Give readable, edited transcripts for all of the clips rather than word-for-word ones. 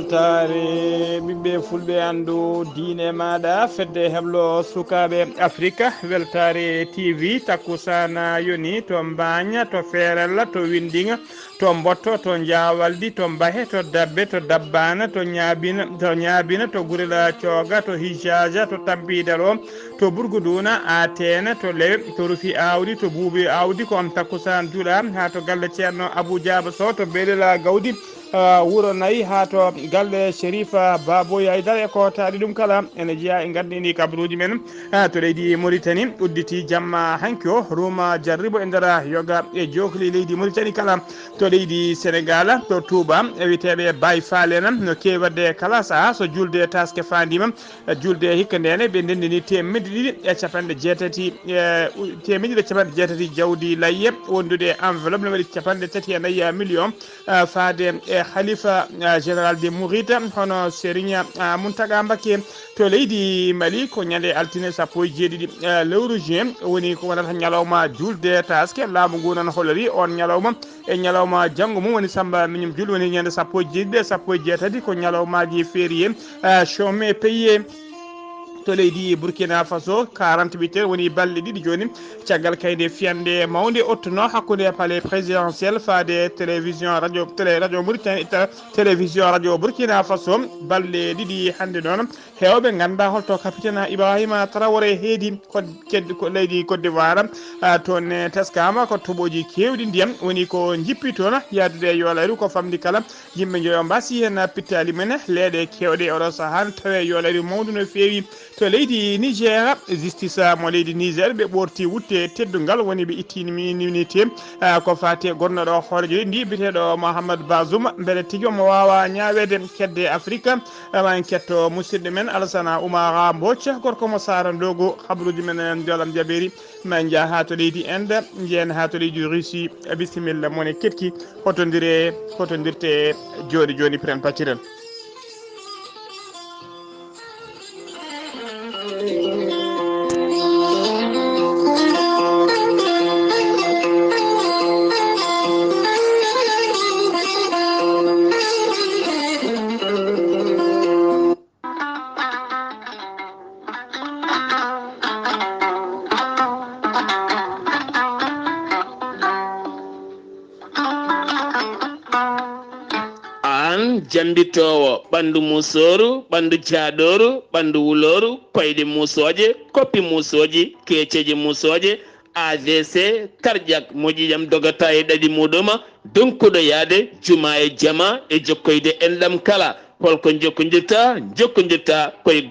weltare ɓiɓɓe fulɓe andu diine maɗa fedde heblo sukaɓe afrique weltare tv takkusana yoni to mbagna to ferella to windinga to mbotto to jawaldi to mbahe to dabbe to dabbana to ñabina to gurela cooga to hijaja to tampidal o to burguduna atene to lewe to rufi awdi to buubi awdi ko on takkusan juuɗa ha to galle ceerno abou diaba sow to beelela gawdi wuro nayyi ha to galle shérifa baboy aydara ko taari ɗum kala ene jeeya e gandini kabaruji men to leydi mauritanie udditi jamma hanki o ruma jarribo e nder yoga e jokli leydi mauritanie kala to leydi sénégal to touba witeɓe bay falena no kewi wadde kala saaha so julde taske fandima julde hikka ndene ɓe ndendini temedde ɗiɗi e capanɗe jeetati temedde ɗiɗi e capanɗe jeetati jawdi layye wondude enveloppe ne waɗi capanɗe tati e nayyi million faade e khalifa général de mouride hono sérigne mountaga mbakke to leydi mali ko ñande altine sappo e jeeɗiɗi lewru juin woni ko wonata ñalawma julde taske laamu ngu noon hollori on ñalawma e ñalawma janggo mum woni samba miñum julde woni ñande sappo e jeeɗiɗi sappo e jeetati ko ñalawmaji férié chômé payé to leydi burkina faso 48 woni balɗe ɗiɗi joni caggal kayde fiyande mawde ottuno hakkude palais présidentiel faade télévision radio mauritanie télévision radio burkina faso balɗe ɗiɗi hande noon hewɓe ganda holto capitaine ibrahima traoré heedi ko leydi côte d'ivoire toon teskama ko toɓoji kewɗi ndiyam woni ko jippi toon yadude yolayru ko famdi kala yimɓe joyo mbasi hen pittali men leeɗe kewɗe oɗo saaha tawe yolayru mawdu no fewi to leydi niger justice mo leydi niger ɓe ɓorti wutte teddungal woni ɓe ittini immunité ko fate gonnoɗo hoorejo ndi biteɗo mouhamadou bazoum beele tigui omo wawa ñawede kedde afrique ma en ketto musidɗo men alassana oumara mbocca gorko mo sarandogo habaruji men jolam jaɓeri ma en jaa ha to leydi inde jeen ha to leydi russie bisimilla mone ketki hotodirte joni joni pren pacciren. jambitowo ɓandu musoru ɓandu jaaɗoru ɓandu wuloru koyɗe musoje koppi musoji keceji musoje AVC cardiaque moƴƴiƴam dogata e ɗaɗi muɗuma donkuɗo yaade juma e jama e jokkoyde enɗam kala holko jokkodirta koye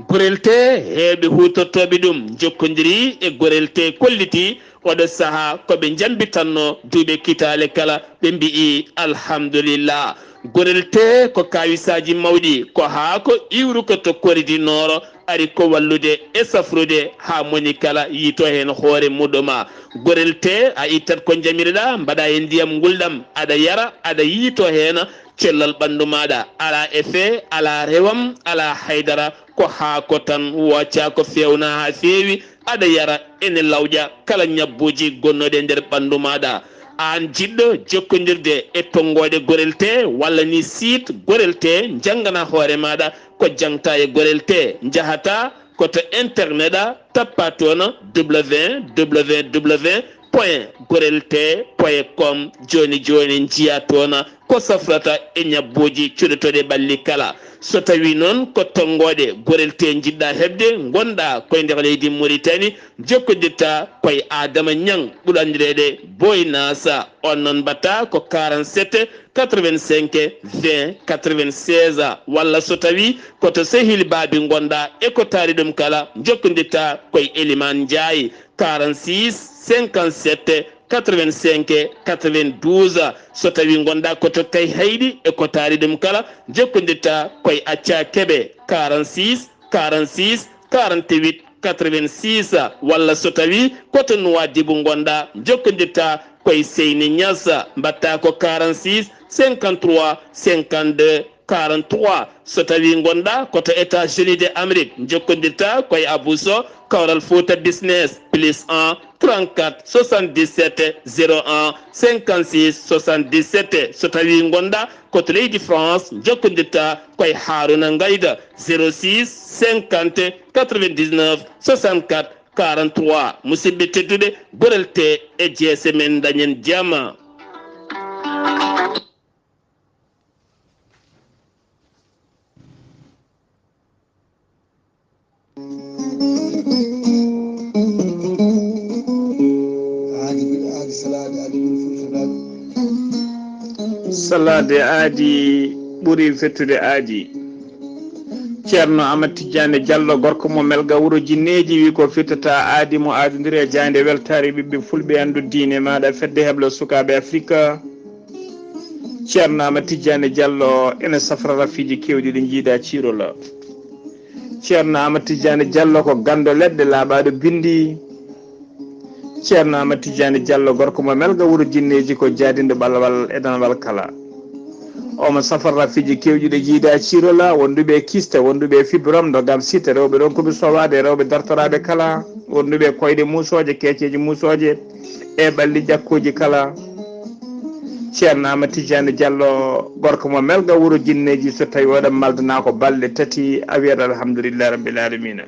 gorel te heɓe hutortoɓe ɗum jokkodiri e gorel te kolliti oɗo saaha koɓe jambitanno duuɓe kitale kala ɓe mbi'i alhamdulillah gorel te ko kawisaji mawɗi ko haa ko iwru ko to koridinoro ari ko wallude e safrude ha moni kala yito hen hoore muɗuma gorel te a ittat ko jamireɗa mbaɗa e ndiyam gulɗam aɗa yara aɗa yiito hen cellal ɓandu maɗa ala effet ala rewam ala haydara ko haa ko tan wacca ko fewna ha feewi aɗa yara ene lawƴa kala ñabbuji gonnoɗe nder ɓandu maɗa an jiɗɗo jokkodirde e tonggode gorel te walla ni site gorel te janggana hoore maɗa ko jangta e gorel te jahata koto internet a tappa toon www.gorelte.com joni jiya toon ko safrata e ñabbuji cuɗotoɗe ɓalli kala so tawi noon ko tonggode gorel te jiɗɗa hebde gonɗa koye nder leydi Mauritanie jokkodirta koye Adama Niang ɓuurandireɗe Boy Nasa on noon mbatta ko 47 85 20 96 walla so tawi koto sehil baabi gonɗa e ko taari ɗum kala jokkodirta koye Elimane Ndiaye 46 57 85 92 so tawi gonɗa koto kay hayɗi e ko taari ɗum kala jokkodirta koye Acca Keɓe 46 48 86 walla so tawi koto Nouadhibou gonɗa jokkodirta koye Seyni Niass mbatta ko 46 53 52 43 so tawi gonɗa koto États-Unis de Amérique jokkodirta koye Abousso Kawral Fouta Business +1 34 77 01 56 77 so tawi gonɗa koto leydi France jokkodirta koye Haruna Ngayda 06 50 99 64 43 musidɓe tedduɓe gorelte e jeese men dañen jama. salade aadi ɓuri fettude aadi. ceerno Amadou Tidiane Diallo gorko mo melga wuro jinneji wi ko fittata aadi mo aadodiri e jande weltare ɓiɓɓe fulɓe andu diine maɗa fedde heblo sukaɓe Afrique. ceerno Amadou Tidiane Diallo ene safra rafiji kewɗi ɗi jiiɗa cirola. ceerno Amadou Tidiane Diallo ko gando leɗɗe laaɓaɗo bindi. ceerno Amadou Tidiane Diallo gorko mo melga wuro jinneji ko jaadinde ɓalwal e danwal kala. omo safar rafiji kewɗi ɗe jiida cirola wonduɓe kiste wonduɓe fibrom dogam site rewɓe ɗon koɓe sowade rewɓe dartoraɓe kala wonduɓe koyɗe musoje keeceji musoje e ɓalli jakkuji kala. ceerno Amadou Tidiane Diallo gorko mo melga wuro jinneji so tawi oɗon maldana ko balɗe tati a wiyat alhamdoulillahi rabbil alamina.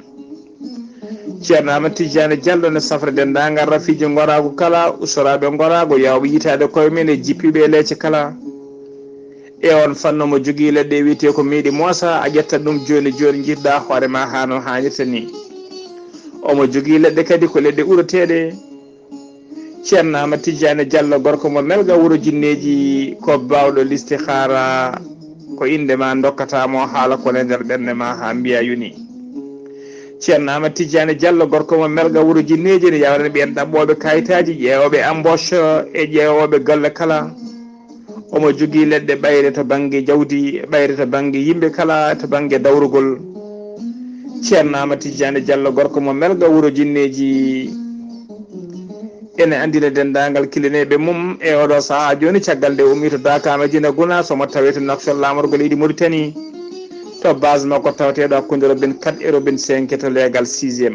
ceerno Amadou Tidiane Diallo ne safra dendagal rafiji gorago kala usoraɓe gorago yawɓe yitade koye men e jippiɓe leece kala. e on fanno mo jogui leɗɗe wiyete ko miiɗi moosa a ƴettat ɗum joni joni jiɗɗa hoorema hano hannirta ni. omo jogui leɗɗe kadi ko leɗɗe uroteɗe. ceerno Amadou Tidiane Diallo gorko mo melga wuro jinneji ko bawɗo listihara ko indema dokkatamo haala kone nder ɓernde ma ha mbiya yuni. ceerno Amadou Tidiane Diallo gorko mo melga wuro jinneji ne yawrani ɓen ɗaɓɓoɓe kayitaji ƴeewoɓe embauche e ƴeewoɓe golle kala. omo jogui leɗɗe ɓayre to banggue jawdi ɓayre to banggue yimɓe kala to banggue dawrugol. ceerno Amadou Tidiane Diallo gorko mo melga wuro jinneji ene andina dendagal kilineɓe mum e oɗo saaha joni caggal nde ummi to Daka Madina Gounass somo tawi to Nouakchott lamorgo leydi Mauritanie to base makko tawateɗo hakkude robin 4 e robin 5 to légal 6e.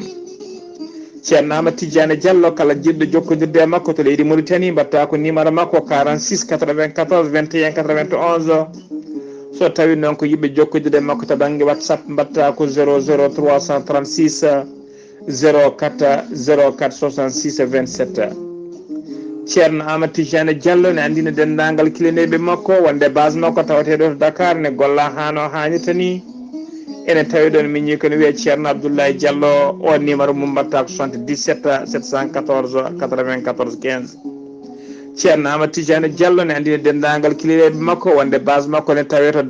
ceerno Amadou Tidiane Diallo kala jiɗɗo jokkodirde e makko to leydi Mauritanie mbatta ko numéro makko 46 94 21 91. so tawi noon ko yiɓe jokkodirde e makko to banggue WhatsApp mbatta ko 00 336 04 04 66 27. ceerno Amadou Tidiane Diallo ne andina dendagal kilineɓe makko wonde base makko tawateɗo to Dakar ne golla hano hannirta ni. ene tawi ɗon min ko ne wiye ceerno Abdoulaye Diallo o numéro mum mbatta ko 77 714 94 15. ceerno Amadou Tidiane Diallo ne andina dendagal kilineɓe makko wonde base makko ne tawe to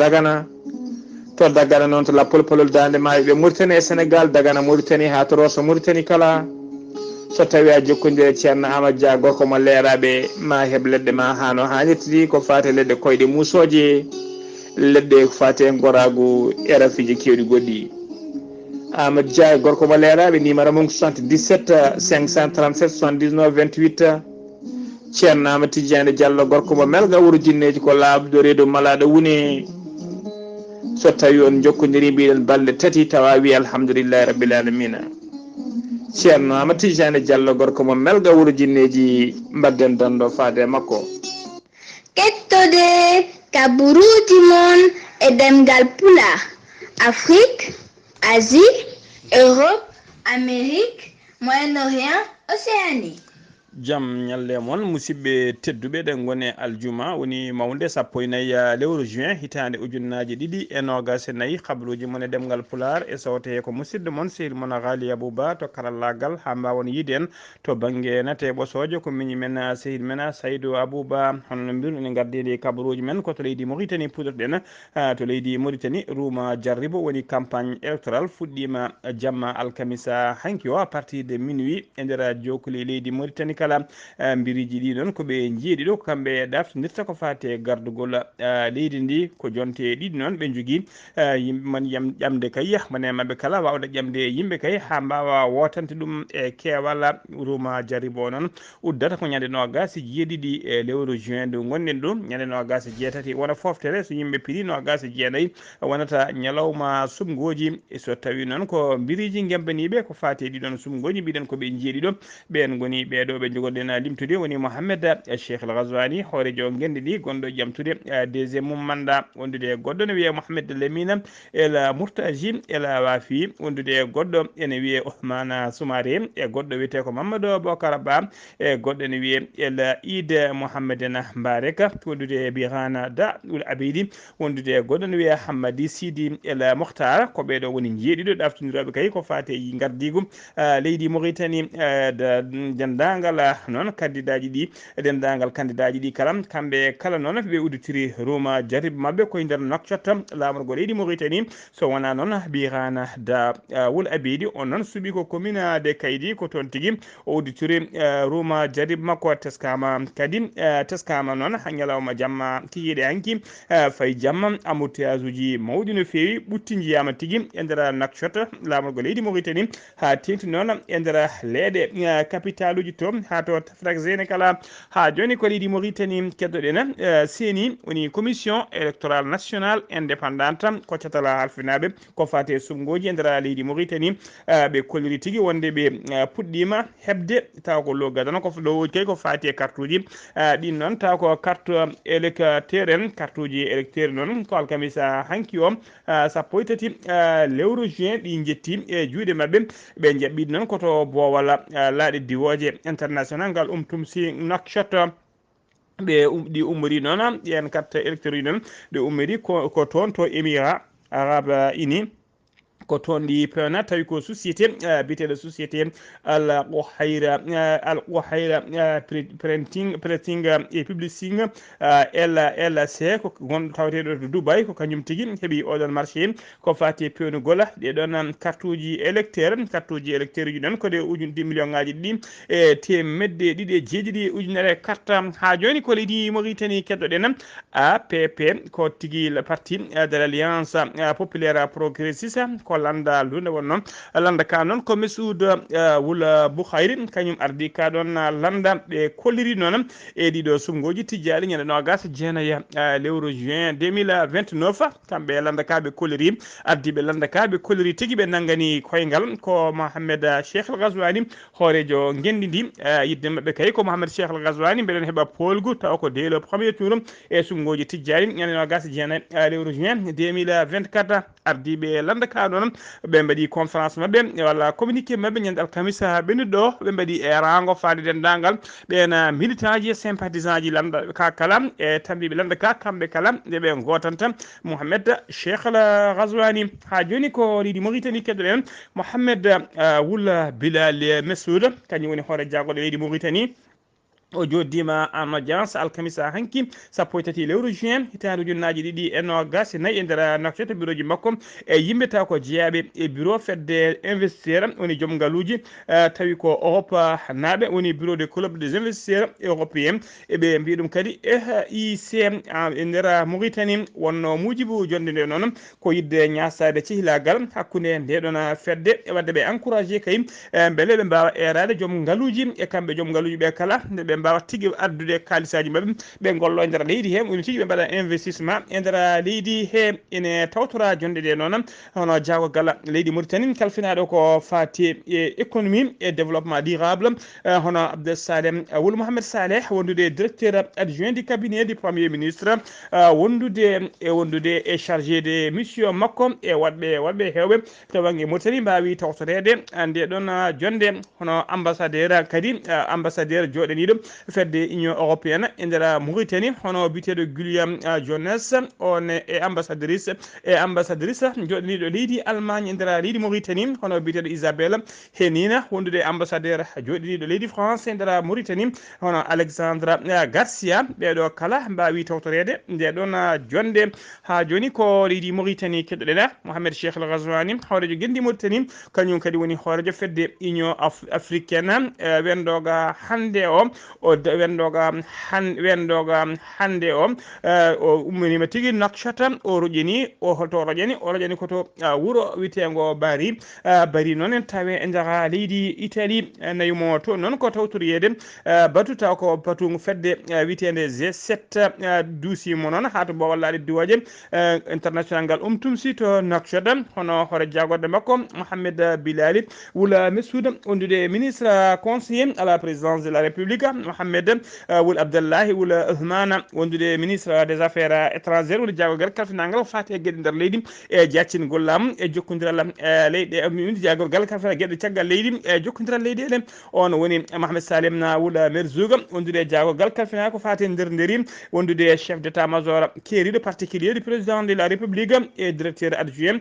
Dagana noon to lappol dande maayo ɓe Mauritanie e Sénégal Dagana Mauritanie ha to Rosso Mauritanie kala. so tawi a jokkodiri e ceerno Amadou Dia gorko mo leeraɓe ma heeb leɗɗe ma hano hannirtiri ko fate leɗɗe koyɗe musoje leɗɗe ko fate gorago e rafiji kewɗi goɗɗi. Amadou Dia gorko mo leeraɓe numéro mum 77 537 79 28. ceerno Amadou Tidiane Diallo gorko mo melga wuro jinneji ko laaɓdo reedu malaɗo wune. so tawi on jokkodiri mbiɗen balɗe tati tawa wi alhamdoulillahi rabbil alamina. ceerno Amadou Tidiane Diallo gorko mo melga wuro jinneji mbadden dando faade makko. kettode kaburuji mon e demgal pula Afrique, Asie, Europe, Amérique, Moyen-Orient, Océanie. jam ñalle moon musidɓe tedduɓe ɗen goni aljuma woni mawde 14 lewru juin hitande ujunnaji ɗiɗi e nogas e nayyi kabaruji mon e ɗemgal pular e sawte ko musidɗo moon sehil moon Ghali Abouba to karallagal ha mbawon yiiden to banggue nate ɓosoje ko miñi men sehil men Saydou Abouba hono no mbiru ene gardidi kabaruji men koto leydi Mauritanie puɗotoɗen to leydi Mauritanie Rouma Jarribo woni campagne électorale fuɗɗima jamma alkamisa hanki o à partir de minuit e nder jokuli leydi Mauritanie kala mbiriji ɗi ɗon koɓe jeeɗi ɗo kamɓe ɗaftinirta ko fate gardugol leydi ndi ko jonte ɗiɗi noon ɓe jogui yimɓe man ƴamde kay mane mabɓe kala wawde ƴamde yimɓe kay ha mbawa wotante ɗum e kewal ruma jaribo noon uddata ko ñande nogas jeeɗiɗi e lewru juin ndu gonɗen ɗum ñande nogas jeetati wona foftere so yimɓe piiri nogas jeenayyi wonata ñalawma sumgoji so tawi noon ko biriji gembaniɓe ko fati ɗiɗon sumgoji mbiɗen koɓe jeeɗi ɗo ɓen goni ɓeɗo ɓe jogoɗen limtude woni Mohamed Cheikh El Ghazouani hoorejo guendi ɗi gonɗo jamtude deuxiéme mum mandat wondude goɗɗo ne wiye Mohamed Lemina El Mourtaji El Wafi wondude goɗɗo ene wiye Ousmane Soumaré e goɗɗo wiyete ko Mamadou Bocar Ba e goɗɗo ne wiye El Ide Mohamedene Mbareka wondude Birana Da Ould Abidi wondude goɗɗo ne wiye Hammadi Sidi El Mokhtar ko ɓeɗo woni jeeɗiɗo ɗaftodiroɓe kay ko fate gardigu leydi Mauritanie dendagal noon candidat ji ɗi dendagal candidat ji ɗi kala kamɓe kala noon ɓe uditiri Roma jarib mabɓe koye nder Nouakchott lamorgo leydi Mauritanie so wona noon Birana Da Ould Abidi on noon suuɓi ko commune de Kaydi ko toon tigui o uditiri Roma jarib makko teskama kadi teskama noon ha ñalawma jamma kikiɗe hanki fayi jamma embouteillage uji mawɗi no fewi ɓutti jiyama tigui e nder Nouakchott lamorgo leydi Mauritanie ha tengti noon e nder leeɗe capital uji to ha to tafrak zene kala ha joni ko leydi Mauritanie keddoɗen CENI woni commission électorale nationale indépendante ko catala halfinaɓe ko fate sumgoji e nder leydi Mauritanie ɓe kolliri tigui wonde ɓe puɗɗima hebde taw ko lo gadana ko ɗo kay ko fati e carte uji ɗin noon taw ko carte électeur en carte uji électeur noon ko alkamisa hanki o sappo e tati lewru juin ɗi jetti e juuɗe mabɓe ɓe jaɓɓiɗi noon koto boowal laaɗe diwoje international ngal tumsi Nouakchott ɓe ɗi ummori noon ƴen carte électeur noon ɗe ummori ko toon to émirat arabe uni ko toon ɗi pewna tawi ko société biteɗo société al Qahira printing et publishing LLC ko gonɗo taweteɗo to Dubai ko kañum tigui heeɓi oɗon marché ko fati pewnugol ɗeɗon carte uji électeur uji ɗon ko de ujunde million ngaji ɗi e temedde ɗiɗi e jeeɗiɗi ujunere carte ha joni ko leydi Mauritanie keddoɗen APP ko tigui parti de l'alliance populaire progressiste ko landa lunde wonnoon landa ka noon ko Messoud Ould Boukhayri kañum ardi ka ɗon landa ɓe kolliri noon e ɗiɗo sumgoji tijjaɗi ñande nogas jeenaya lewru juin 2029 kamɓe landa ka ɓe kolliri ardiɓe landa ka ɓe kolliri tigui ɓe nanggani koyngal ko Mohamed Cheikh El Ghazouani hoorejo guendi ndi yidde mabɓe kay ko Mohamed Cheikh El Ghazouani mbeɗen heeɓa polgu taw ko dès le premier tour e sumgoji tijjaɗi ñande nogas jeenaya lewru juin 2024 ardiɓe landa ka ɗon ɓe mbaɗi conférence mabɓe walla communiqué mabɓe ñande alkamisa ɓennuɗo ɓe mbaɗi e rango fade dendagal ɓen militant ji sympathisant ji landa ka kala e tambiɓe landa ka kamɓe kala ndeɓe gotanta Mohamed Cheikh El Ghazouani ha joni ko leydi Mauritanie keddoɗen Mohamed Ould Bilal Messoud kañum woni hoore jagoɗo leydi Mauritanie o joddima en audience alkamisa hanki sappo e tati lewru juin hitande ujunnaji ɗiɗi e nogas nayyi e nder Nouakchott bureau ji makko e yimɓe taw ko jeeyaɓe e bureau fedde investisseur woni joom ngaaluji tawi ko Europe naaɓe woni bureau de club des investisseurs européen eɓe mbi ɗum kadi EIC e nder Mauritanie wonno mujibu jonde nde noon ko yidde ñasade cehilagal hakkude ndeɗon fedde e wadde ɓe encouragé kay beele ɓe mbawa erade joom ngaaluji e kamɓe joom ngaaluji ɓe kala nde mbawa tigui addude kalisaji mabɓe ɓe gollo e nder leydi he woni tigui ɓe mbaɗa investissement e nder leydi he ene tawtora jonde ɗe noon hono jagogal leydi Mauritanie kalfinaɗo ko fati e économie et développement durable hono Abdessalem Ould Mohamed Saleh wondude directeur adjoint du cabinet du premier ministre wondude e chargé de mission makko e waɗɓe hewɓe to banggue Mauritanie mbawi tawtorede nde ɗon jonde hono ambassadeur kadi ambassadeur joɗaniɗo fedde union européenne e nder Mauritanie hono biteɗo Guillaume Jones on e ambassadrice joɗaniɗo leydi Allemagne e nder leydi Mauritanie hono biteɗo Isabelle Henina wondude ambassadeur joɗaniɗo leydi France e nder Mauritanie hono Alexandra Garcia ɓeɗo kala mbawi tawtorede nde ɗon jonde ha joni ko leydi Mauritanie keɗoɗen Mohamed Cheikh El Ghazouani hawrejo gendi Mauritanie kañum kadi woni hoorejo fedde union africaine wendoga hande o hande o umminima tigui Nouakchott o roƴani koto wuuro witego Bari noon tawe e nder leydi Italie nayimo to noon ko tawtoriyede batu taw ko batu fedde witede G7 duusimo noon ha to bowallade duwaje international ngal tumsi to Nouakchott hono hore jagorde makko Mohamed Bilali wula Messoud ondude ministre conseiller à la présidence de la République Mohamed Wul Abdallahi wula Ousmane wondude ministre des affaires étrangères woni jagogal kalfinangal fati e gueɗe nder leydi e jaccingol lam e jokkodiral leyɗe min jagorgal kalfina gueɗe caggal leydi e jokkodiral leyɗele on woni Mohamed Salim na wula Merzouga wondude jagogal kalfina ko fati nder nderi wondude chef d'état major kériɗo particulier du président de la République et directeur adjoint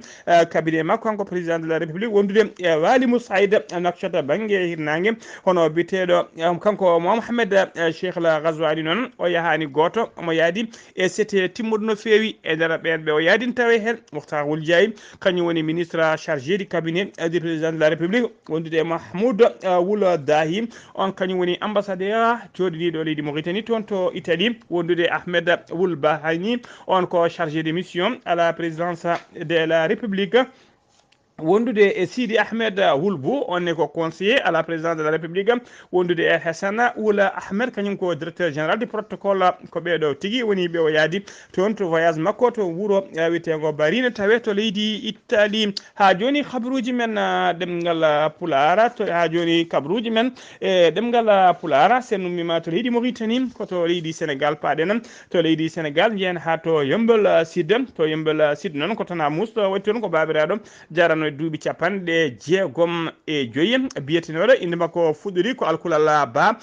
cabinet makko kanko président de la République wondude Wali Moussaïd Nouakchott banggue hirnangue hono biteɗo kanko Mohamed Cheikh El Ghazouani noon o yahani goto omo yaadi e c'était timmuɗo no fewi e nder ɓen ɓe o yaadin tawe hen Mokhtar Ould Diaye kañum woni ministre chargé du cabinet du président de la République wondude Mahmoud Wula Dahi on kañum woni ambassadeur joɗiniɗo leydi Mauritanie toon to Italie wondude Ahmed Wul Bahani on ko chargé de mission à la présidence de la République wondude e Sidi Ahmed Wulbou on est ko conseiller à la présidence de la République wondude e Hassana Oula Ahmed kañum ko directeur général du protocole ko ɓeɗo tigui woni ɓe o yaadi toon to voyage makko to wuuro witego Barine tawe to leydi Italie ha joni kabaruji men ɗemgal Pulara to ha joni kabaruji men e ɗemgal Pulara sen ummima to leydi Mauritanie koto leydi Sénégal paɗen to leydi Sénégal jeen ha to Yeumbeul Sud noon ko tona musto watti toon ko babiraɗo jarano duuɓi capanɗe jeegom e joyi biyetenoɗo inde makko fuɗɗori ko Alkulal Ba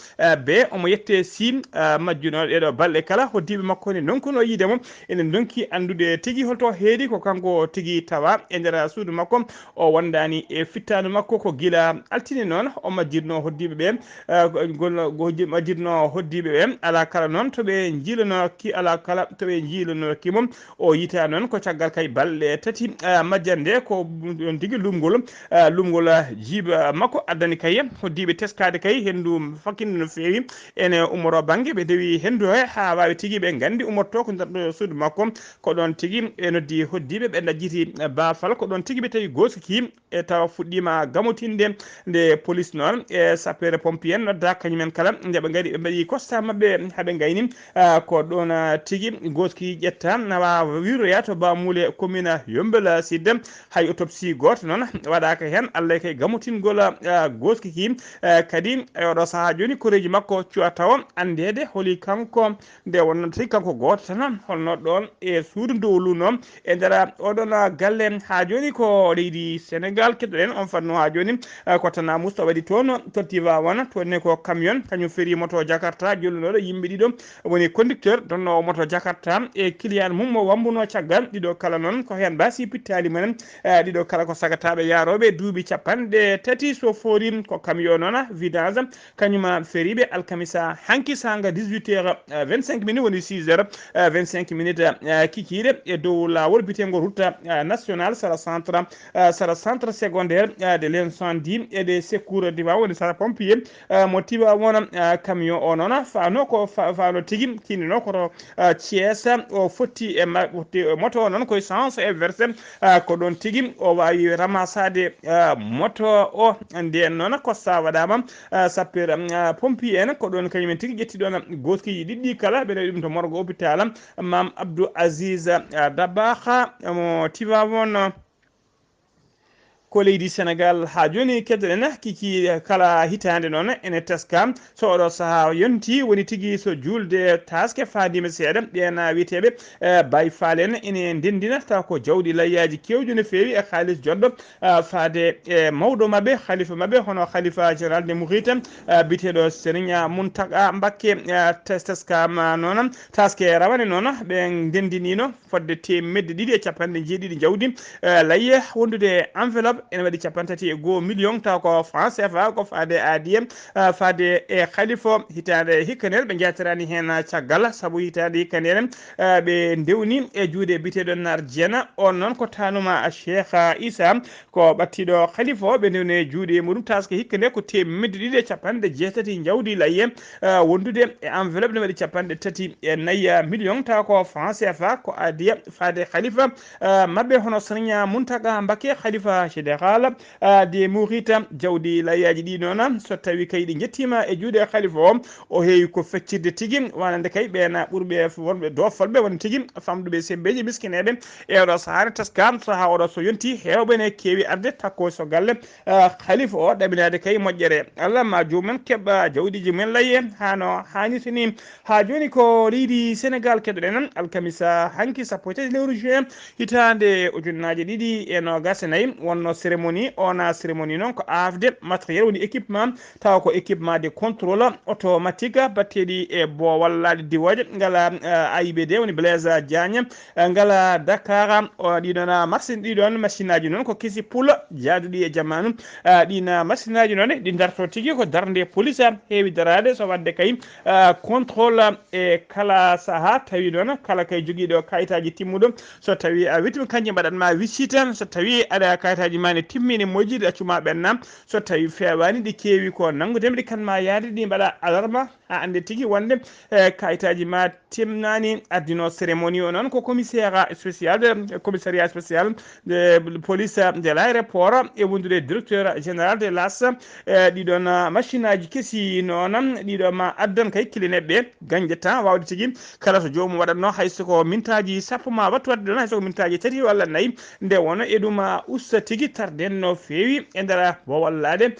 be omo yette si majjunoɗo ɗeɗo balɗe kala hoddiɓe makko ne donkuno yidemo enen donki andude tigui holto heedi ko kanko tigui tawa e nder suudu makko o wondani e fittanu makko ko guila altine noon o majjirno hoddiɓe ɓe majjirno hoddiɓe ɓe ala kala noon toɓe jiilano kimom o yita noon ko caggal kay balɗe tati majjande ko on tigui lumgol jiiba makko addani kay hoddiɓe teskade kay hendu fakkinde no fewi ene umoro banggue ɓe dewi hendu ha wawi tigui ɓe gandi umorto ko nder suudu makko ko ɗon tigui e noddi hoddiɓe ɓe dajjiti bafal ko ɗon tigui ɓe tawi gosuki e tawa fuɗɗima gamotinde nde police noon e sapeur pompier nodda kañumen kala nde ɓe gari ɓe mbaɗi constat mabɓe haaɓe gayni ko ɗon tigui gosuki ƴetta nawa wiroya to Bamule commune Yeumbeul Sud hay autopsie goto noon waɗaka hen Allah kay gamotingol goskiki kadi e oɗo saaha joni koreji makko cuwa taw andede holi kanko nde wonno tigi kanko goto tan holno ɗon e suudu dowlu noon e nder oɗon galle ha joni ko leydi Sénégal keɗoɗen on fanno ha joni ko tana musto waɗi toon tottiva wona tonne ko camion kañum feeri moto Jakarta jollunoɗo yimɓe ɗiɗo woni conducteur donno moto Jakarta e client mum mo wambuno caggal ɗiɗo kala noon ko hen basi pittali mumen ɗiɗo kala ko sagataɓe yaroɓe duuɓi capanɗe tati so foori ko camion noon vidange kañum feeriɓe alkamisa hanki sanga 18h25 minutes woni 6h25 minutes kikiɗe e dow lawol bitego route nationale sara centre secondaire de l'incendie et des secours diwa woni sara pompier mo tiwa wona camion o noon fano ko fano tigui tinino koto Thiès o fotti e moto o noon koye sens e versé ko ɗon tigui o wawi ramassade moto o nden noon kosta waɗama sapeur pompier en ko ɗon kañumen tigui ƴetti ɗon goskiji ɗiɗɗi kala ɓe ɗum to morgo hôpital Mam Abdou Aziz Dabakha mo tiwa won ko leydi Sénégal ha joni keddoɗen kiki kala hitande noon ene teska so oɗo saaha yonti woni tigui so julde taske fadima seeɗa ɓena wiyeteɓe Baye Fall en ene ndendina taw ko jawɗi layyaji kewɗi no fewi e haalis jodɗo faade e mawɗo mabɓe khalifa mabɓe hono khalifa général de Mouride biteɗo Serigne Mountaga Mbacké teskam noon taske rawane noon ɓe ndendinino fodde temedde ɗiɗi e capanɗe jeeɗiɗi jawdi layye wondude enveloppe ene waɗi 31 million taw ko franc CFA ko faade adiyem faade e khalifa hitande hikkanel ɓe jatirani hen caggal saabu hitande hikkanel ɓe ndewni e juuɗe biteɗo nar jeena on noon ko tanuma Cheikh Issa ko ɓattiɗo khalifa o ɓe ndewni e juuɗe muɗum taske hikkande ko temedde ɗiɗi e capanɗe jeetati jawdi layye wondude e enveloppe ne waɗi 34 million taw ko franc CFA ko adiya faade khalifa mabɓe hono Serigne Mountaga Mbacké khalifa général de Mouride jawdi layyaji ɗi noon so tawi kay ɗi jettima e juuɗe khalifa o heewi ko feccirde tigui wanande kay ɓena ɓurɓe wonɓe dofolɓe won tigui famɗuɓe sembeji miskineɓe e oɗo sahara taskam saaha oɗo so yonti hewɓe ne keewi arde takko so galle khalifa o ɗaɓinade kay moƴƴere Allah ma jomumen keɓɓa jawdiji mumen layye hano hannirtini ha joni ko leydi Sénégal keɗoɗen alkamisa hanki sappo e tati lewru juin hitande ujunnaje ɗiɗi e nogas e nayyi wonno cérémonie ona cérémonie noon ko afde matériel woni équipement taw ko équipement de contrôle automatique batteɗi e bowallaɗe diwoje ngala AIBD woni Blaise Diagne ngala Dakar ɗiɗon machine ɗiɗon machine aji noon ko kisi poule jaaduɗi e jamanu ɗina machine aji noon ɗi darto tigui ko darde police heewi darade so wadde kay contrôle e kala saaha tawi noon kala kay joguiɗo kayitaji timmuɗo so tawi a wittima kanƴe mbaɗatma visite so tawi aɗa kayitaji ma ne timmini moƴƴiɗi accuma ɓenna so tawi fewani ɗi keewi ko nanggudema ɗi kanma yaade ɗi mbaɗa alarma ha ande tigui wonde kayitaji ma timnani addino cérémonie o noon ko commissaire spécial commissariat spécial de police de l'aéroport e wondude directeur général de l'AS ɗiɗon machine aji keesi noon ɗiɗo ma addan kay kilineɓe gañde temps wawde tigui kala to jomum waɗatno haysoko mintaji sappo ma wattu wadde ɗon haysoko mintaji tati walla nayyi nde wona e ɗum usta tigui tarden no fewi e nder bowallade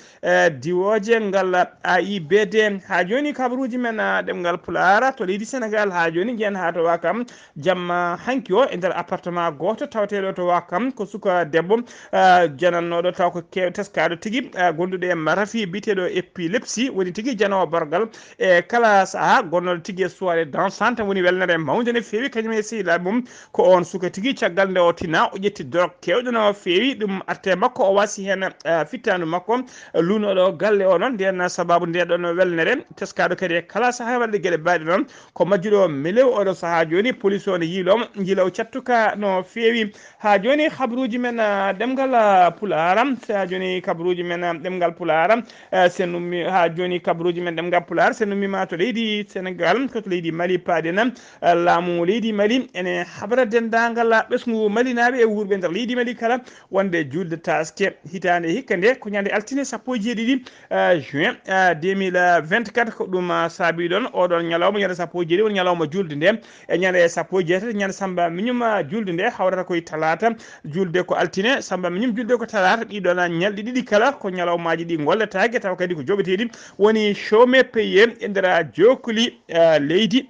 diwoje ngal AIBD ha joni kabaruji men ɗemgal Pulaar to leydi Sénégal ha joni jiyan ha to Wakam jamma hanki o e nder appartement goto tawateɗo to Wakam ko suka debbo janannoɗo taw ko teskaɗo tigui gonduɗo e rafi biteɗo épilepsie woni tigui janowo bargal e kala saaha gonnoɗo tigui e soirée dansante woni welnere mawde no fewi kañum e sehilaɓe mum ko on suka tigui caggal nde o tina o ƴetti drogue kewɗo no fewi ɗum atte makko o wasi hen fittandu makko lunoɗo galle o noon nden sababu ndeɗon welnere teskaɗo kadi e kala saaha waɗde gueɗe baɗe noon ko majjuɗo melew oɗo saaha joni police o ne yiilomo jiilaw cattuka no fewi ha joni habaruji men ɗemgal Pulaar ha joni kabaruji men ɗemgal Pulaar sen ummi ha joni kabaruji men ɗemgal Pulaar sen ummima to leydi Sénégal ko to leydi Mali paaden laamu leydi Mali ene habra dendagal ɓesgu malinaɓe e wurɓe nder leydi Mali kala wonde julde taske hitande hikka nde ko ñande altine sappo e jeeɗiɗi juin 2024 ko ɗum saabi ɗon oɗon ñalawma ñande sappo e jeeɗiɗi woni ñalawma julde nde e ñande sappo e jeetati ñande Samba Mignum julde nde hawrata koye talata julde ko altine Samba Mignum julde ko talata ɗiɗon ñalɗi ɗiɗi kala ko ñalawmaji ɗi golletake taw kadi ko joɓeteɗi woni chaume payé e nder jokoli leydi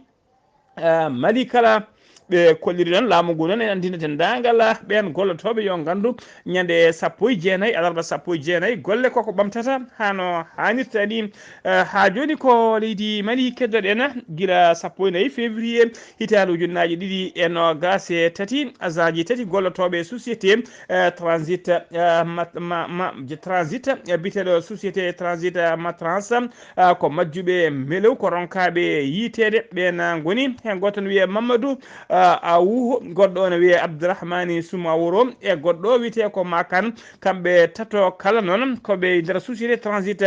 Mali kala ɓe kolliri ɗon laamu ngu noon en andina dendagal ɓen gollotoɓe yo gandu ñande sappo e jeenayyi alarba sappo e jeenayyi golle koko ɓamtata hano hannirta ni ha joni ko leydi Mali keddoɗen guila sappo e nayyi février hitande ujunnaje ɗiɗi e nogas e tati agent tati gollotoɓe société transit transit biteɗo société transit matrans ko majjuɓe melew ko ronkaɓe yitede ɓen goni hen goto ne wiye Mamadou Awu goɗɗo ne wiye Abdourahmani Soumaworo e goɗɗo wiyete ko Makan kamɓe tato kala noon koɓe nder société transit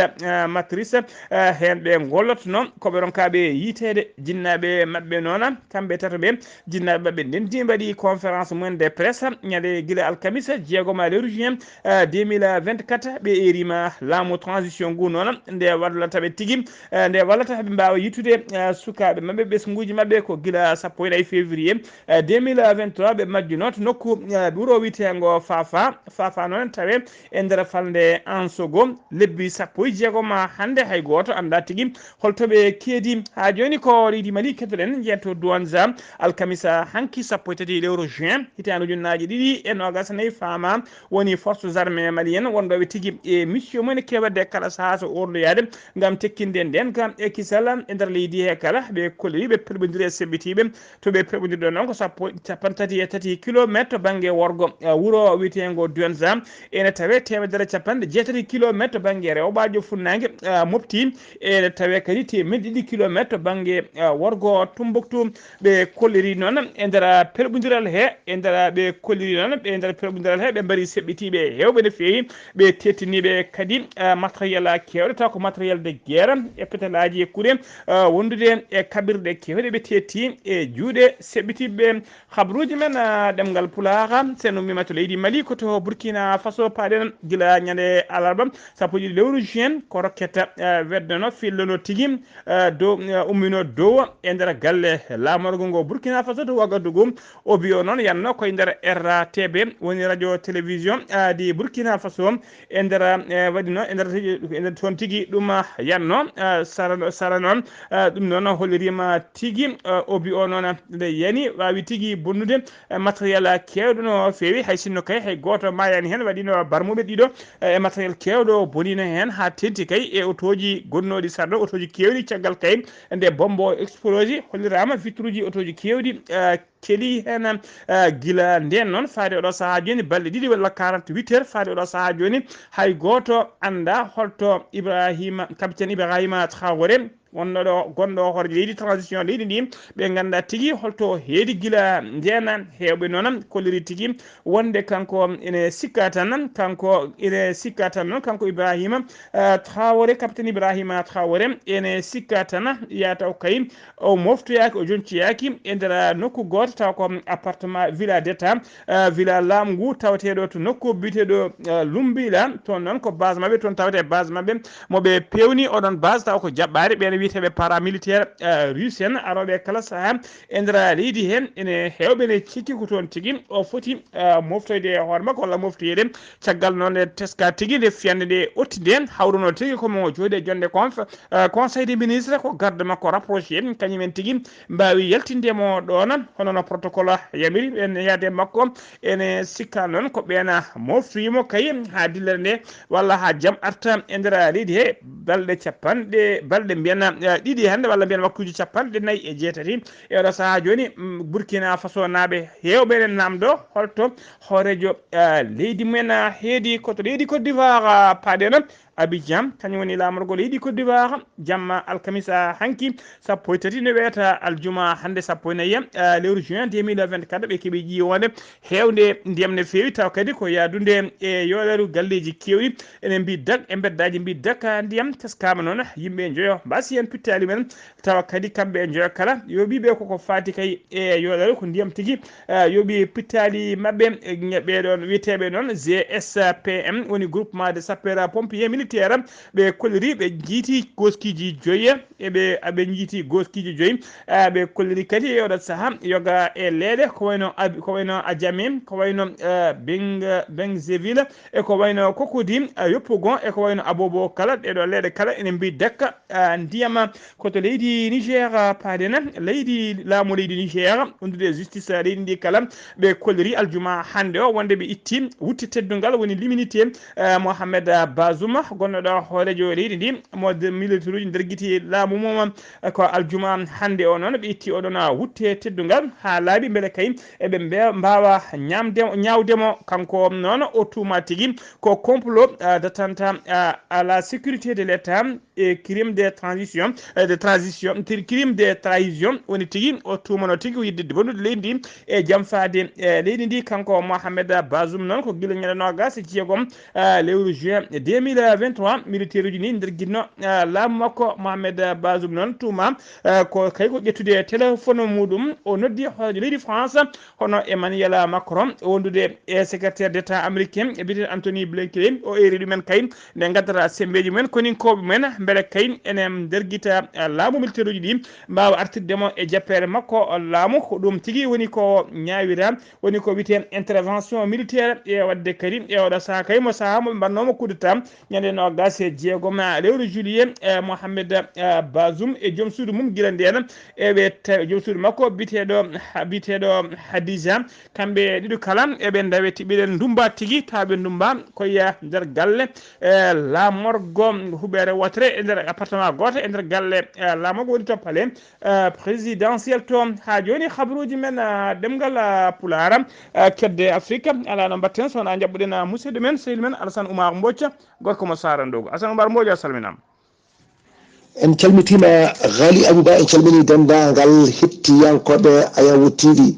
matrice hen ɓe gollotno koɓe ronkaɓe yitede jinnaɓe mabɓe noon kamɓe tato ɓe jinnaɓe mabɓe ndendi mbaɗi conférence mumen de presse ñande guila alkamisa jeegoma lewru juin 2024 ɓe erima laamu transition ngu noon nde wallataɓe tigui nde wallata ɓe mbawa yittude sukaɓe mabɓe ɓesguji mabɓe ko guila sappo e nayyi février 2023 ɓe majjuno to nokku ɓuuro witengo fafa noon tawe e nder falde Ansogo lebbi 16 hande hay goto anda tigui holtoɓe keedi ha joni ko leydi Mali kettoɗen jeeto Douanza alkamisa hanki 13 lewru juin hitande ujunnaje 2024 fama woni forces armées malienne wonɗoɓe tigui e mission mumen kewade kala saaha so orloyade gam tekkinde nden kam e kisal e nder leydi he kala ɓe kolliri ɓe perɓodiri e seɓɓitiɓe to ɓe perɓodirɗo noon ko capan tati e tati kilométre banggue worgo wuuro witengo Douanza ene tawe temedere capanɗe jeetati kilométre banggue rewɓajo funnague mofti ene tawe kadi temedde ɗiɗi kilométre banggue worgo Tombouctou ɓe kolliri noon e nder perɓodiral he e nder ɓe kolliri noon ɓe nder perɓodiral he ɓe mbari seɓɓitiɓe hewɓe no fewi ɓe tettiniɓe kadi matériel kewɗe taw ko matériel de guerre e pétalaji e kuure wondude e kaɓirɗe kewɗe ɓe tetti e juuɗe seɓɓitiɓe habruji men ɗemgal Pulaar sen ummima to leydi Mali koto Burkina Faso paɗen guila ñande alarba 1 lewru juin ko rokketa weddono fillono tigui dow ummino dow e nder galle lamorgo ngo Burkina Faso to Ouagadougou o biyo noon yanno koye nder RTB woni radio télévision di Burkina Faso e nder waɗi noon e nder toon tigui ɗum yanno sara noon ɗum noon hollirima tigui o biyo noon nde yani wawi tigui bonnude matériel kewɗo no fewi hay sinno kay hay goto mayani hen waɗino barmuɓe ɗiɗo e matériel kewɗo bonino hen ha tenti kay e autoji gonnoɗi sarɗo autoji kewɗi caggal kay nde bombo explose hollirama vitre uji autoji kewɗi keeli hen guila nden noon faade oɗo saaha joni balɗe ɗiɗi walla 48 heures faade oɗo saaha joni hay goto anda holto capitaine Ibrahima Traoré wonnoɗo gonɗo hoore leydi transition leydi ndi ɓe ganda tigui holto heedi guila nden hewɓe noon kolliri tigui wonde kanko ene sikka tan kanko noon kanko Ibrahima Traoré capitaine Ibrahima Traoré ene sikka tan yataw kay o moftoyaki o joncoyaki e nder nokku goto taw ko appartement villa d'état villa laamu ngu tawateɗo to nokku biteɗo Lumbila toon noon ko base mabɓe toon tawate base mabɓe moɓe pewni oɗon base taw ko jaɓɓare ɓene wiyeteɓe paramilitaire russe en aroɓe kala saaha e nder leydi hen ene hewɓe ne cikki ko toon tigui o foti moftoyde hoore makko walla moftoyede caggal noon e teska tigui nde fiyande nde otti nden hawruno tigui komo jooɗi e jonde conseil des ministres ko garde makko rapproché kañumen tigui mbawi yaltindemo ɗon hono no protocole yamiri ɓen yaade makko ene sikka noon ko ɓeena moftoyimo kay ha dillere nde walla ha jaam arta e nder leydi he balɗe mbiyana ɗiɗi hande walla mbiyen waktuji 49 e oɗo saaha joni Burkina Faso naaɓe hewɓe ene namdo holto hoorejo leydi mumen heedi koto leydi Côte d'Ivoire paaɗeno Abidjan kañum woni lamorgol leydi Côte d'Ivoire jamma alkamisa hanki 13 ne wiyata aljuma hande 14 lewru juin 2024 ɓe keeɓi ƴiwonde hewde ndiyam ne fewi taw kadi ko yadude e yoɗaru galleji kewɗi enen mbi dag e beddaji mbi dakka ndiyam teskama noon yimɓe joyo mbasi hen pittali men tawa kadi kamɓe e joyo kala yoɓiɓe koko fati kay e yoɗaru ko ndiyam tigui yoɓi pittali mabɓe ɓeɗon wiyeteɓe noon GSPM woni groupement de sapeur pompier militaire ɓe kolliri ɓe jiiti goskiji joyi ɓe jiiti goskiji joyi ɓe kolliri kadi e oɗo saaha yoga e leeɗe ko wayno Adjamé ko wayno Bengzeville e ko wayno Cocody Yopougon e ko wayno Abobo kala ɗeɗo leeɗe kala ene mbi dakka ndiyam koto leydi Niger paadena leydi laamu leydi Niger wondude justice leydi ndi kala ɓe kolliri aljuma hande o wonde ɓe itti wutti teddungal woni l'immunité Mohamed Bazoum gonnoɗo hoorejo leydi ndi mode militaire uji nder guiti laamu mum ko aljuma hande o noon ɓe itti oɗon wutte teddungal ha laaɓi beele kay eɓe mbawa ñawdemo kanko noon o tuuma tigui ko complot d'attente à la sécurité de l'état et crime de crime de trahison woni tigui o tumano tigui yidde bonnude leydi ndi e jaam faade leydi ndi kanko Mohamed Bazoum noon ko guila ñande nogas e jeegom lewru juin 2024 23 militaire uji ni nder ginno laamu makko Mohamed Bazoum noon tuma ko kay ko ƴettude téléphone muɗum o noddi leydi France hono Emmanuel Macron wondude secrétaire d'état américain e biyete Anthony Blinken o eri ɗumen kay nde gaddata sembeji mumen koninkoɓe men beele kay enen derguita laamu militaire uji ɗi mbawa artirdemo e jappere makko laamu ko ɗum tigui woni ko ñawira woni ko wiyete intervention militaire e wadde kadi e oɗo saaha kay mo saaha mo mbannoma coup d'état ñande no gase jeegom lewru juillet Mohamed Bazoum e joom suudu mum guila nden eɓe joom suudu makko biteɗo Hadija kamɓe ɗiɗo kala eɓe dawe tiɓiɗen dumba tigui taɓe dumba koye nder galle lamorgo huɓere wotere e nder appartement goto e nder galle lamorgo woni to palais présidentiel to ha joni habaruji men demgal pulara kedde Afrique ala no mbatten sowona jabɓuɗen musidɗo men sehil men Alassane Oumar Mbodj gorko mo Sarandogo Alassane Oumar Mbodj a salminama en calmitima Ghali Abouba en calmini dendagal hettiyankoɓe Ayawu TV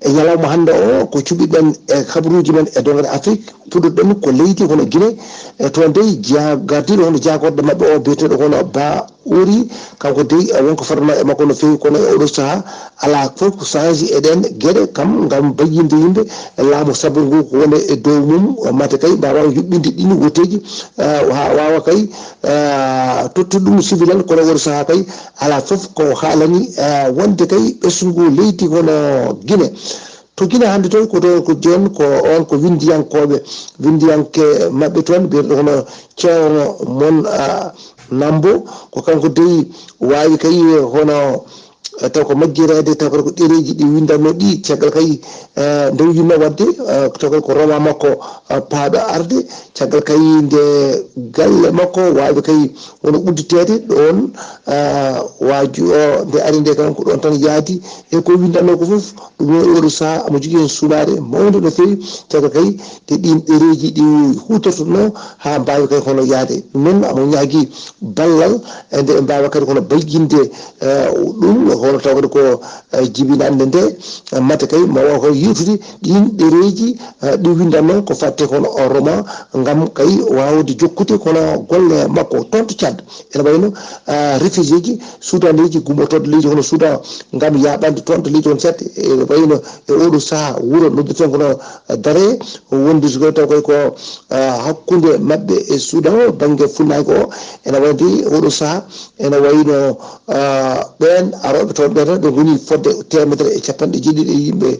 e ñalawma hande o ko cuɓiɗen e habaruji men e dongre Afrique puɗɗoɗen ko leydi hono Guinée to dey gardiɗo hono jagoɗɗo mabɓe o biyeteɗo hono Ba Ouri kanko dey wonko fadama e makko no fewi kono e oɗo saaha ala fof ko change eɗen gueɗe kam gam bayyinde yimɓe e laamu sabu ngu ko woni e dow mum mate kay mbawa yuɓɓinde ɗin woteji ha wawa kay tottude ɗum civil en kono oɗo saaha kay ala fof ko haalani wonde kay ɓesgu leydi hono Guinée to Guinée hande toon ko ɗo ko joni ko on ko windiyanke mabɓe toon biyeɗo hono Ceerno Mon Nambo ko kanko dey wawi kay hono taw ko majjirede taw ko ɗereji ɗi windanno ɗi caggal kay nde yinno wadde taw ko roma makko paaɗo arde caggal kay nde galle makko wawi kay wono udditede ɗon waaju o nde ari nde kan ko ɗon tan yaadi e ko windanno ko foof ɗum oɗo saaha amo jogui hen suulare mawde no fewi caggal kay te ɗin ɗereji ɗi hutortono ha mbawi kay hono yaade noon amo ñaagui ballal e nde mbawa kadi hono bayyinde ɗum hono tawde ko jibinande nde mate kay ma waw ko yewtude ɗin ɗereji ɗi windanno ko fatte kono o roman gam kay wawde jokkude kono golle makko toon to Tchad ene wayno réfugié ji soudaneji gummotoɗo leydi hono Soudan gam yaɓande toon to leydi hono Tchad ene wayno e oɗo saaha wuuro noddeten kono Dare wondi so taw koy ko hakkude mabɓe e Soudan banggue funnago o ene wayde oɗo saaha ene wayno ɓen aroɓe toon ɓe tan ɓe goni fodde temedere e capanɗe jeeɗiɗi e yimɓe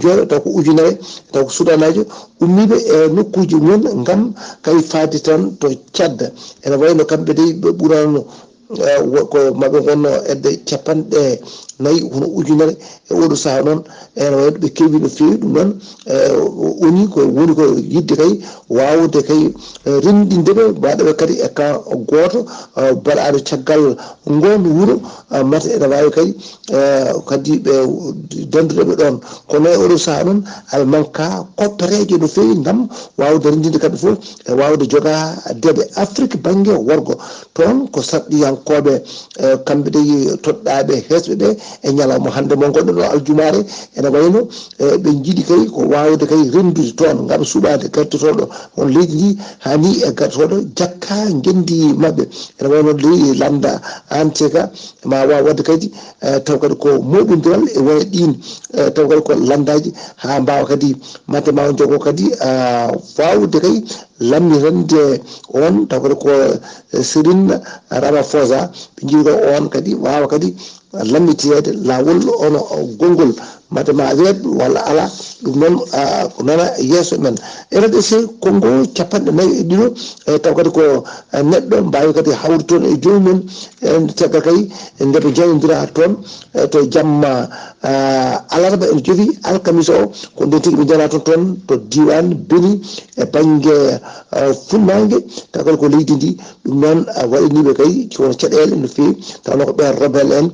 jooɗo taw ko ujunere taw ko sudanajo ummiɓe e nokkuji mumen gam kay faade tan to Tchad ene wayno kamɓe dey ɓe ɓurano ko maɓe gonno edde capanɗe nayyi hono ujunere e oɗo saaha noon ene wayno ɓe kewi no fewi ɗum noon woni ko yidde kay wawde kay rendindeɓe mbaɗaɓe kadi e kan goto mbaɗaɗo caggal ngon wuuro mate ene wawi kadi ɓe danduɗeɓe ɗon kono e oɗo saaha noon aɓe manka koppereje no fewi gam wawde rendinde kamɓe foof e wawde joga deɓe Afrique banggue worgo toon ko sarɗiyankoɓe kamɓe de toɗɗaɓe hesɓe ɓe e ñalawma hande mo gonɗo ɗo aljumare ene wayno ɓe jiiɗi kay ko wawde kay rendude toon gam suɓade gartotoɗo on leydi ndi hani e gartotoɗo jakka gendi mabɓe ene wayno leydi landa anteka ma waw wadde kadi taw kadi ko moɗodiral e wone ɗin taw kadi ko landaji ha mbawa kadi mate ma jogo kadi wawde kay lammirande on taw kadi ko Cyril Ramaphosa ɓe jiiɗo on kadi wawa kadi lammitede lawol ono gongol mate ma weed walla ala ɗum noon ko nana yesso men RDC Congo capanɗe nayyi e ɗiɗo taw kadi ko neɗɗo mbawi kadi hawde toon e jomumen caggal kay ndeɓe jaynodira toon to jamma alarba ene joofi alkamisa o ko nden tigui ɓe jara toon to diwan Beni e banggue funnague taw kadi ko leydi ndi ɗum noon waɗaniɓe kay kono caɗele no fewi tawno ko ɓen rebelle en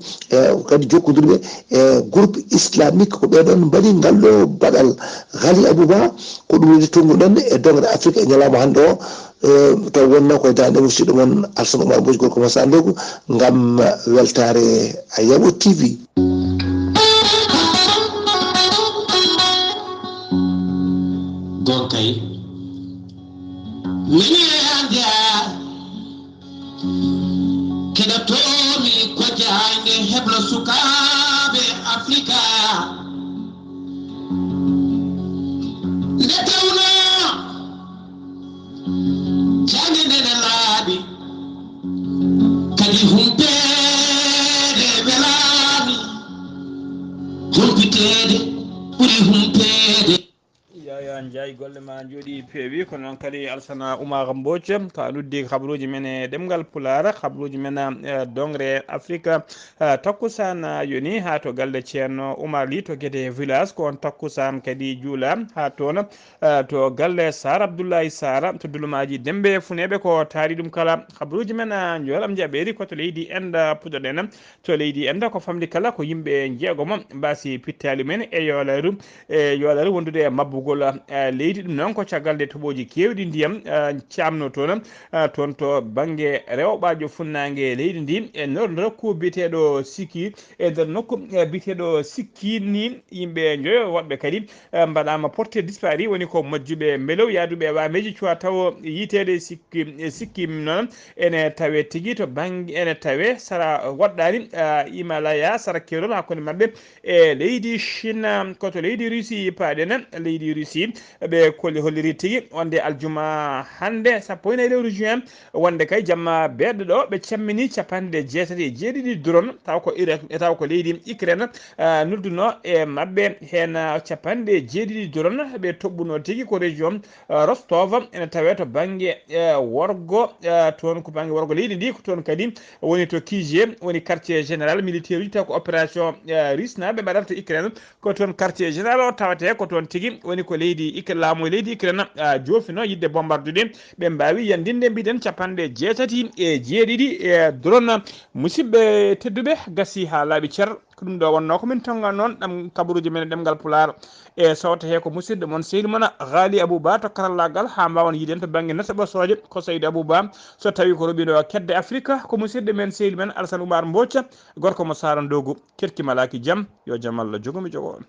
kadi jokkodirɓe e groupe islamique ko ɓeɗon mbaɗi ngalɗo baɗal Ghali Abouba ko ɗum woni tonguɗen e dongre Afrique e ñalawma hande o taw wonno koye dande musidɗo moon Alassane Oumar Mbodj gorko mo Sandogo gam weltare Ayawu TV. Gonkay mini anja kadi humpede belami humpitede ɓuri humpede yaya ndiaye golle ma jooɗi peewi kono noon kadi alsana oumar mbodj ko a noddi habaruji men e ɗemgal pulara habaruji men dongre afrique takkusan yoni ha to galle ceerno oumar ly to guéde village ko on takkusan kadi juula ha toon to galle sar abdoullahi sara to dulumaji dembe funeɓe ko taari ɗum kala habaruji men jolam jaɓeri koto leydi enda puɗoɗen to leydi enda ko famdi kala ko yimɓe jeegomo mbasi pittali men e yoolaru wondude e mabbugol leydi ɗum noon ko caggal nde toɓoji kewɗi ndiyam camno toon toon to banggue rewɓajo funnague leydi ndi e nder nokku biteɗo sikki e nder nokku biteɗo sikki ni yimɓe joyo woɓɓe kadi mbaɗama porté dispari woni ko majjuɓe mbelow yaaduɓe wameji cuwa taw yitede sikki noon ene tawe tigui to banggue ene tawe sara woɗɗani Himalaya sara kerol hakkude mabɓe e leydi Chine koto leydi Russie paɗen leydi Russie ɓe kolli holliri tigui wonde aljuma hande 1 lewru juin wonde kay jamma bedɗo ɗo ɓe cammini 97 drone taw ko taw ko leydi Ukraine nodduno e mabɓe hen 97 drone ɓe toɓɓuno tigui ko région Rostov ene tawe to banggue worgo toon ko banggue worgo leydi ndi ko toon kadi woni to Kije woni quartier général militaire uji taw ko opération russe naɓe mbaɗata to Ukraine ko toon quartier général o tawate ko toon tigui woni ko leydi laamu leydi Ukraine jofino yidde bombardude ɓe mbawi yandinde mbiɗen 97 e drone musidɓe tedduɓe gasi ha laaɓi ceer ko ɗum ɗo wonno ko min tonga noon ɗam kabaruji men ɗemgal pular e sawta he ko musidɗo moon sehil moon Ghali Abouba to karallagal ha mbawon yiiden to banggue nesaɓosoje ko Saydou Abouba so tawi ko roɓino kedde Afrique ko musidɗo men sehil men Alassane Oumar Mbodj gorko mo Sara Ndogu kettimalaki jaam yo jaam Allah jogomi jogo on